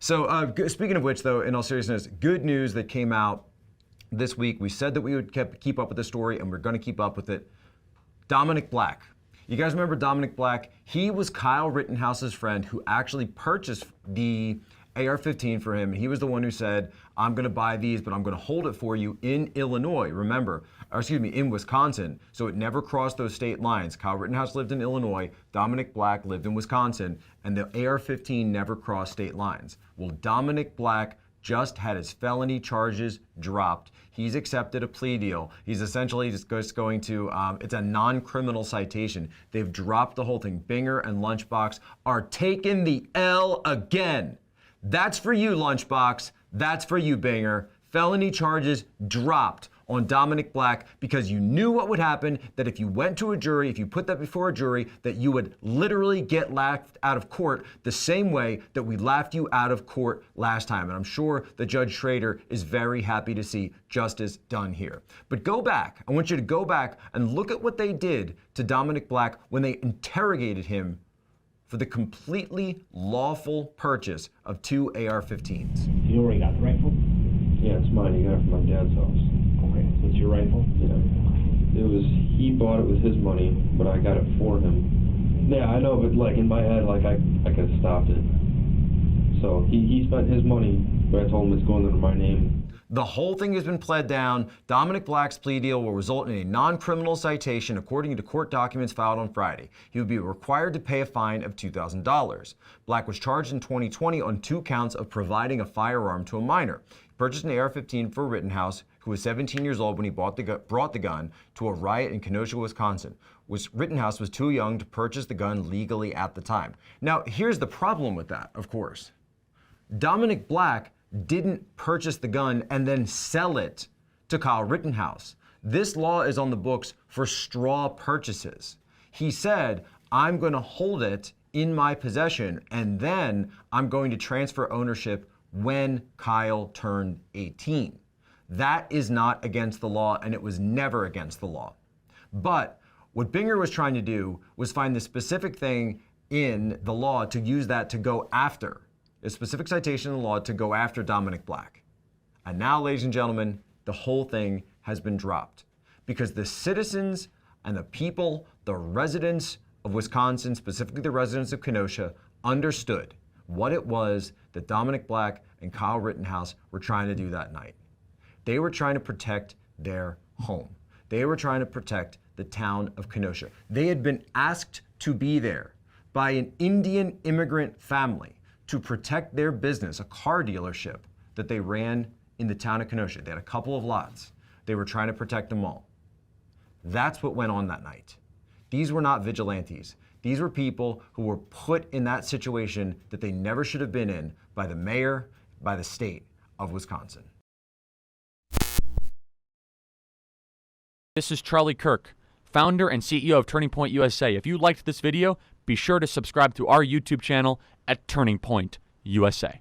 So speaking of which, though, in all seriousness, good news that came out this week. We said that we would keep up with the story, and we're going to keep up with it. Dominic Black. You guys remember Dominic Black? He was Kyle Rittenhouse's friend who actually purchased the AR-15 for him. He was the one who said, I'm going to buy these, but I'm going to hold it for you in Illinois, remember, or excuse me, in Wisconsin. So it never crossed those state lines. Kyle Rittenhouse lived in Illinois, Dominic Black lived in Wisconsin, and the AR-15 never crossed state lines. Well, Dominic Black just had his felony charges dropped. He's accepted a plea deal. He's essentially just going to, it's a non-criminal citation. They've dropped the whole thing. Binger and Lunchbox are taking the L again. That's for you, Lunchbox. That's for you, Binger. Felony charges dropped on Dominic Black because you knew what would happen, that if you went to a jury, if you put that before a jury, that you would literally get laughed out of court the same way that we laughed you out of court last time. And I'm sure that Judge Schrader is very happy to see justice done here. But go back. I want you to go back and look at what they did to Dominic Black when they interrogated him for the completely lawful purchase of 2 AR-15s. You already got the rifle? Yeah, it's mine. You got it from my dad's house. Okay, so it's your rifle? Yeah. He bought it with his money, but I got it for him. Yeah, I know, but like in my head, like I could have stopped it. So he spent his money, but I told him it's going under my name. The whole thing has been pled down. Dominic Black's plea deal will result in a non-criminal citation according to court documents filed on Friday. He would be required to pay a fine of $2,000. Black was charged in 2020 on 2 counts of providing a firearm to a minor. He purchased an AR-15 for Rittenhouse, who was 17 years old when he brought the gun to a riot in Kenosha, Wisconsin. Rittenhouse was too young to purchase the gun legally at the time. Now, here's the problem with that, of course. Dominic Black didn't purchase the gun and then sell it to Kyle Rittenhouse. This law is on the books for straw purchases. He said, I'm going to hold it in my possession and then I'm going to transfer ownership when Kyle turned 18. That is not against the law, and it was never against the law. But what Binger was trying to do was find the specific thing in the law to use that to go after a specific citation in the law to go after Dominic Black. And now, ladies and gentlemen, the whole thing has been dropped because the citizens and the people, the residents of Wisconsin, specifically the residents of Kenosha, understood what it was that Dominic Black and Kyle Rittenhouse were trying to do that night. They were trying to protect their home. They were trying to protect the town of Kenosha. They had been asked to be there by an Indian immigrant family to protect their business, a car dealership that they ran in the town of Kenosha. They had a couple of lots. They were trying to protect them all. That's what went on that night. These were not vigilantes. These were people who were put in that situation that they never should have been in by the mayor, by the state of Wisconsin. This is Charlie Kirk, founder and CEO of Turning Point USA. If you liked this video, be sure to subscribe to our YouTube channel at Turning Point USA.